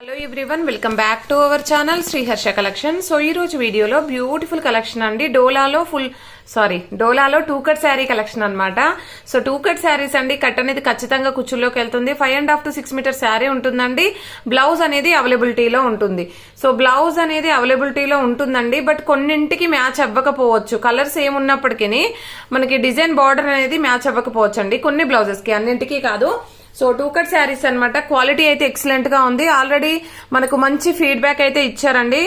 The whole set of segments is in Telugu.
Hello everyone, welcome back to our channel Shri Harsha collection. So ఈ రోజు వీడియోలో బ్యూటిఫుల్ కలెక్షన్ అండి. డోలాలో టూ కట్ శారీ కలెక్షన్ అన్నమాట. సో టూ కట్ శారీస్ అండి. కట్ అనేది ఖచ్చితంగా కుచ్చుల్లోకి వెళ్తుంది. 5.5 to 6 మీటర్ శారీ ఉంటుందండి. బ్లౌజ్ అనేది అవైలబిలిటీలో ఉంటుంది. సో బ్లౌజ్ అనేది అవైలబిలిటీలో ఉంటుందండి. బట్ కొన్నింటికి మ్యాచ్ అవ్వకపోవచ్చు. కలర్స్ ఏమున్నప్పటికీ మనకి డిజైన్ బార్డర్ అనేది మ్యాచ్ అవ్వకపోవచ్చు అండి కొన్ని బ్లౌజెస్ కి, అన్నింటికి కాదు. సో టూ కట్ శారీస్ అనమాట. క్వాలిటీ అయితే ఎక్సలెంట్ గా ఉంది. ఆల్రెడీ మనకు మంచి ఫీడ్బ్యాక్ అయితే ఇచ్చారండి.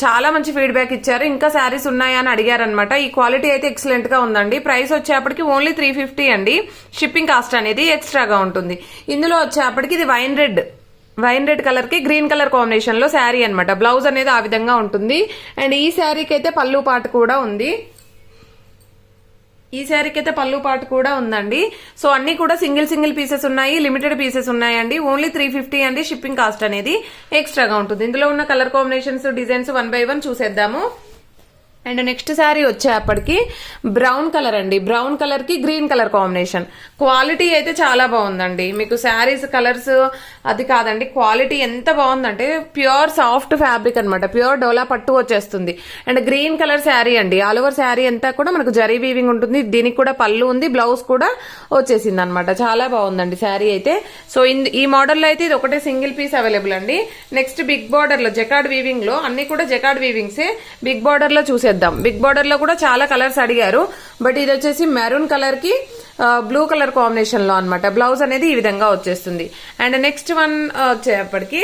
చాలా మంచి ఫీడ్బ్యాక్ ఇచ్చారు. ఇంకా శారీస్ ఉన్నాయా అని అడిగారనమాట. ఈ క్వాలిటీ అయితే ఎక్సలెంట్ గా ఉందండి. ప్రైస్ వచ్చేప్పటికి ఓన్లీ 350 అండి. షిప్పింగ్ కాస్ట్ అనేది ఎక్స్ట్రాగా ఉంటుంది. ఇందులో వచ్చేప్పటికి ఇది వైన్ రెడ్ కలర్ కి గ్రీన్ కలర్ కాంబినేషన్ లో శారీ అనమాట. బ్లౌజ్ అనేది ఆ విధంగా ఉంటుంది. అండ్ ఈ శారీకి అయితే పళ్ళు పాటు కూడా ఉంది. ఈ శారీకి అయితే పళ్ళు పాటు కూడా ఉందండి. సో అన్ని కూడా సింగిల్ పీసెస్ ఉన్నాయి, లిమిటెడ్ పీసెస్ ఉన్నాయండి. ఓన్లీ 350 అండి. షిప్పింగ్ కాస్ట్ అనేది ఎక్స్ట్రాగా ఉంటుంది. ఇందులో ఉన్న కలర్ కాంబినేషన్స్, డిజైన్స్ 1 by 1 చూసేద్దాము. అండ్ నెక్స్ట్ శారీ వచ్చేప్పటికి బ్రౌన్ కలర్ అండి. బ్రౌన్ కలర్ కి గ్రీన్ కలర్ కాంబినేషన్. క్వాలిటీ అయితే చాలా బాగుందండి. మీకు శారీస్ కలర్స్ అది కాదండి, క్వాలిటీ ఎంత బాగుందంటే ప్యూర్ సాఫ్ట్ ఫ్యాబ్రిక్ అనమాట. ప్యూర్ డోలా పట్టు వచ్చేస్తుంది. అండ్ గ్రీన్ కలర్ శారీ అండి. ఆల్ ఓవర్ శారీ అంతా కూడా మనకు జరీ వీవింగ్ ఉంటుంది. దీనికి కూడా పళ్ళు ఉంది, బ్లౌజ్ కూడా వచ్చేసింది అనమాట. చాలా బాగుందండి శారీ అయితే. సో ఈ మోడల్లో అయితే ఇది ఒకటే సింగిల్ పీస్ అవైలబుల్ అండి. నెక్స్ట్ బిగ్ బార్డర్ లో జకార్డ్ వీవింగ్ లో, అన్ని కూడా జకార్డ్ వీవింగ్సే. బిగ్ బార్డర్ లో చూసేద్దాం. బిగ్ బార్డర్ లో కూడా చాలా కలర్స్ అడిగారు. బట్ ఇది వచ్చేసి మెరూన్ కలర్ కి బ్లూ కలర్ కాంబినేషన్ లో అనమాట. బ్లౌజ్ అనేది ఈ విధంగా వచ్చేస్తుంది. అండ్ నెక్స్ట్ వన్ వచ్చేప్పటికి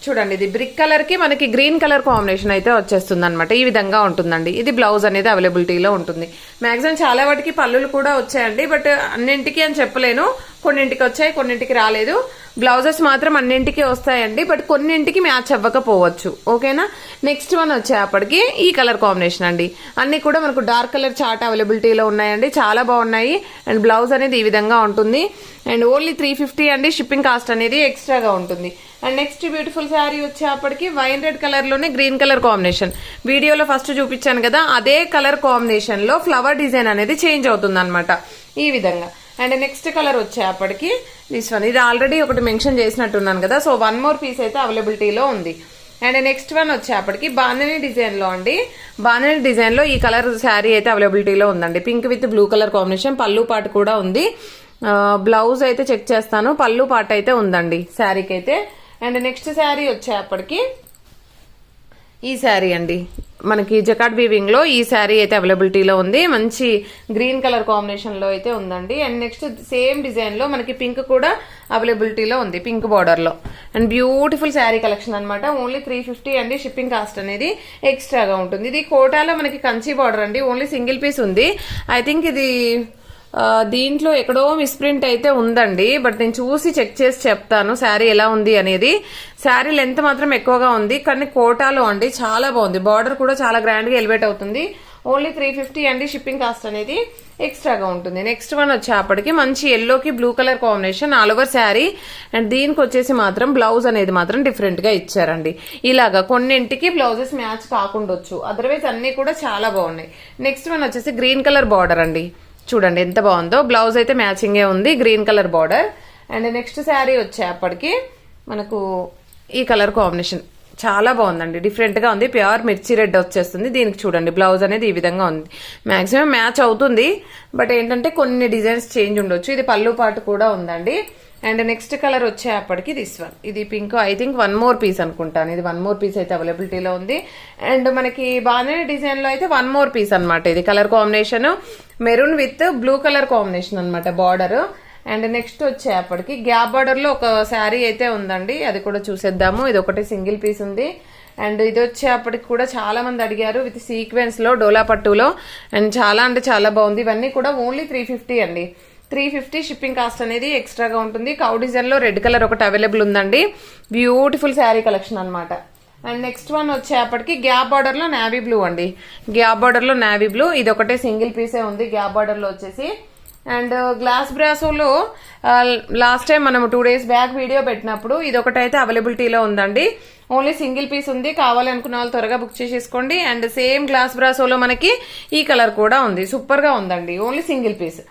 చూడండి, ఇది బ్రిక్ కలర్ కి మనకి గ్రీన్ కలర్ కాంబినేషన్ అయితే వచ్చేస్తుంది అనమాట. ఈ విధంగా ఉంటుందండి. ఇది బ్లౌజ్ అనేది అవైలబిలిటీలో ఉంటుంది. మాక్సిమం చాలా వాటికి పళ్ళులు కూడా వచ్చాయండి. బట్ అన్నింటికి అని చెప్పలేను. కొన్నింటికి వచ్చాయి, కొన్నింటికి రాలేదు. బ్లౌజెస్ మాత్రం అన్నింటికి వస్తాయండి. బట్ కొన్నింటికి మ్యాచ్ అవ్వకపోవచ్చు. ఓకేనా. నెక్స్ట్ వన్ వచ్చేప్పటికి ఈ కలర్ కాంబినేషన్ అండి. అన్ని కూడా మనకు డార్క్ కలర్ చార్ట్ అవైలబిలిటీలో ఉన్నాయండి. చాలా బాగున్నాయి. అండ్ బ్లౌజ్ అనేది ఈ విధంగా ఉంటుంది. అండ్ ఓన్లీ 350 అండి. షిప్పింగ్ కాస్ట్ అనేది ఎక్స్ట్రాగా ఉంటుంది. అండ్ నెక్స్ట్ బ్యూటిఫుల్ శారీ వచ్చేప్పటికి వైన్ రెడ్ కలర్ లోనే గ్రీన్ కలర్ కాంబినేషన్. వీడియోలో ఫస్ట్ చూపించాను కదా, అదే కలర్ కాంబినేషన్ లో ఫ్లవర్ డిజైన్ అనేది చేంజ్ అవుతుంది అనమాట. ఈ విధంగా. అండ్ నెక్స్ట్ కలర్ వచ్చేప్పటికి దిస్ వన్. ఇది ఆల్రెడీ ఒకటి మెన్షన్ చేసినట్టున్నాను కదా. సో 1 more పీస్ అయితే అవైలబిలిటీలో ఉంది. అండ్ నెక్స్ట్ వన్ వచ్చేప్పటికి బాందిని డిజైన్ లో అండి. బాందిని డిజైన్ లో ఈ కలర్ శారీ అయితే అవైలబిలిటీలో ఉందండి. Pink with blue colour combination. పళ్ళు పాటు కూడా ఉంది. బ్లౌజ్ అయితే చెక్ చేస్తాను. పళ్ళు పాటు అయితే ఉందండి శారీకి అయితే. అండ్ నెక్స్ట్ శారీ వచ్చేప్పటికి ఈ శారీ అండి. మనకి జకార్డ్ వీవింగ్ లో ఈ శారీ అయితే అవైలబిలిటీలో ఉంది. మంచి గ్రీన్ కలర్ కాంబినేషన్ లో అయితే ఉందండి. అండ్ నెక్స్ట్ సేమ్ డిజైన్ లో మనకి పింక్ కూడా అవైలబిలిటీలో ఉంది, పింక్ బార్డర్ లో. అండ్ బ్యూటిఫుల్ శారీ కలెక్షన్ అనమాట. ఓన్లీ 350 అండి. షిప్పింగ్ కాస్ట్ అనేది ఎక్స్ట్రాగా ఉంటుంది. ఇది కోటాలో మనకి కంచి బార్డర్ అండి. ఓన్లీ సింగిల్ పీస్ ఉంది. ఐ థింక్ ఇది దీంట్లో ఎక్కడో మిస్ప్రింట్ అయితే ఉందండి. బట్ నేను చూసి చెక్ చేసి చెప్తాను శారీ ఎలా ఉంది అనేది. శారీ లెంత్ మాత్రం ఎక్కువగా ఉంది, కానీ కోటాలో అండి చాలా బాగుంది. బార్డర్ కూడా చాలా గ్రాండ్ గా ఎలివేట్ అవుతుంది. ఓన్లీ 350 అండి. షిప్పింగ్ కాస్ట్ అనేది ఎక్స్ట్రాగా ఉంటుంది. నెక్స్ట్ వన్ వచ్చేప్పటికి మంచి ఎల్లోకి blue colour combination all over sari. And దీనికి వచ్చేసి మాత్రం బ్లౌజ్ అనేది మాత్రం డిఫరెంట్ గా ఇచ్చారండి. ఇలాగా కొన్నింటికి బ్లౌజెస్ మ్యాచ్ కాకుండొచ్చు, అదర్వైజ్ అన్ని కూడా చాలా బాగున్నాయి. నెక్స్ట్ వన్ వచ్చేసి గ్రీన్ కలర్ బార్డర్ అండి. చూడండి ఎంత బాగుందో. బ్లౌజ్ అయితే మ్యాచింగే ఉంది, green colour border. And next sari వచ్చేప్పటికి మనకు ఈ కలర్ కాంబినేషన్ చాలా బాగుందండి. డిఫరెంట్ గా ఉంది. ప్యూర్ మిర్చి రెడ్ వచ్చేస్తుంది. దీనికి చూడండి బ్లౌజ్ అనేది ఈ విధంగా ఉంది. మాక్సిమం మ్యాచ్ అవుతుంది. బట్ ఏంటంటే కొన్ని డిజైన్స్ చేంజ్ ఉండొచ్చు. ఇది పళ్ళు పాటు కూడా ఉందండి. అండ్ నెక్స్ట్ కలర్ వచ్చేప్పటికి దిస్ వన్. ఇది pink. I think 1 more piece అనుకుంటాను. ఇది 1 more పీస్ అయితే అవైలబిలిటీలో ఉంది. అండ్ మనకి బాగానే డిజైన్ లో అయితే 1 more పీస్ అనమాట. ఇది colour combination maroon with blue colour combination అనమాట బార్డర్. అండ్ నెక్స్ట్ వచ్చేప్పటికి గ్యాప్ బార్డర్ లో ఒక శారీ అయితే ఉందండి. అది కూడా చూసేద్దాము. ఇది ఒకటి సింగిల్ పీస్ ఉంది. అండ్ ఇది వచ్చేప్పటికి కూడా చాలా మంది అడిగారు విత్ సీక్వెన్స్ లో డోలా పట్టులో. అండ్ చాలా అంటే చాలా బాగుంది. ఇవన్నీ కూడా ఓన్లీ 350 అండి. 350 షిప్పింగ్ కాస్ట్ అనేది ఎక్స్ట్రాగా ఉంటుంది. కౌ డిజైన్ లో రెడ్ కలర్ ఒకటి అవైలబుల్ ఉందండి. బ్యూటిఫుల్ శారీ కలెక్షన్ అనమాట. అండ్ నెక్స్ట్ వన్ వచ్చేప్పటికి గ్యాప్ బార్డర్ లో నావీ బ్లూ అండి. గ్యాప్ బార్డర్ లో నావీ బ్లూ. ఇది ఒకటే సింగిల్ పీసే ఉంది గ్యాప్ బార్డర్ లో వచ్చేసి. అండ్ గ్లాస్ బ్రాసోలో లాస్ట్ టైం మనం 2 days బ్యాక్ వీడియో పెట్టినప్పుడు ఇది ఒకటైతే అవైలబిలిటీలో ఉందండి. ఓన్లీ సింగిల్ పీస్ ఉంది. కావాలనుకున్న వాళ్ళు త్వరగా బుక్ చేసేసుకోండి. అండ్ సేమ్ గ్లాస్ బ్రాసోలో మనకి ఈ కలర్ కూడా ఉంది. సూపర్ గా ఉందండి. Only single piece.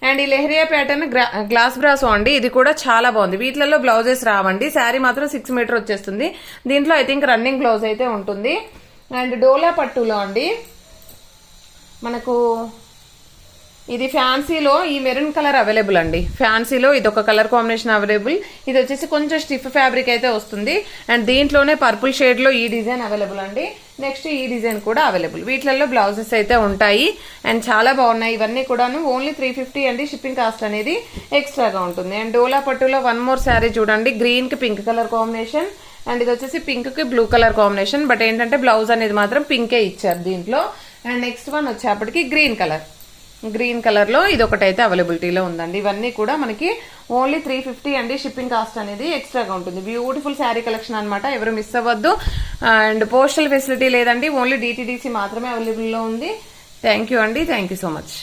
అండ్ ఈ లెహరియా ప్యాటర్న్ గ్లాస్ బ్రాసో అండి, ఇది కూడా చాలా బాగుంది. వీటిలలో బ్లౌజెస్ రావండి, శారీ మాత్రం 6 మీటర్ వచ్చేస్తుంది. దీంట్లో ఐ థింక్ రన్నింగ్ బ్లౌజ్ అయితే ఉంటుంది. అండ్ డోలా పట్టులో అండి మనకు ఇది ఫ్యాన్సీలో ఈ మెరూన్ కలర్ అవైలబుల్ అండి. ఫ్యాన్సీలో ఇది ఒక కలర్ కాంబినేషన్ అవైలబుల్. ఇది వచ్చేసి కొంచెం స్టిఫ్ ఫ్యాబ్రిక్ అయితే వస్తుంది. అండ్ దీంట్లోనే పర్పుల్ షేడ్ లో ఈ డిజైన్ అవైలబుల్ అండి. నెక్స్ట్ ఈ డిజైన్ కూడా అవైలబుల్. వీటిలలో బ్లౌజెస్ అయితే ఉంటాయి అండ్ చాలా బాగున్నాయి. ఇవన్నీ కూడాను ఓన్లీ 350 అండి. షిప్పింగ్ కాస్ట్ అనేది ఎక్స్ట్రాగా ఉంటుంది. అండ్ డోలా పట్టులో వన్ మోర్ శారీ చూడండి, గ్రీన్ కి పింక్ కలర్ కాంబినేషన్. అండ్ ఇది వచ్చేసి పింక్ కి బ్లూ కలర్ కాంబినేషన్. బట్ ఏంటంటే బ్లౌజ్ అనేది మాత్రం పింకే ఇచ్చారు దీంట్లో. అండ్ నెక్స్ట్ వన్ వచ్చేప్పటికి గ్రీన్ కలర్ లో ఇది ఒకటైతే అవైలబిలిటీలో ఉందండి. ఇవన్నీ కూడా మనకి ఓన్లీ 350 అండి. షిప్పింగ్ కాస్ట్ అనేది ఎక్స్ట్రాగా ఉంటుంది. బ్యూటిఫుల్ శారీ కలెక్షన్ అనమాట, ఎవరు మిస్ అవ్వద్దు. అండ్ పోస్టల్ ఫెసిలిటీ లేదండి, ఓన్లీ DTDC మాత్రమే అవైలబుల్ లో ఉంది. థ్యాంక్ యూ అండి, థ్యాంక్ యూ సో మచ్.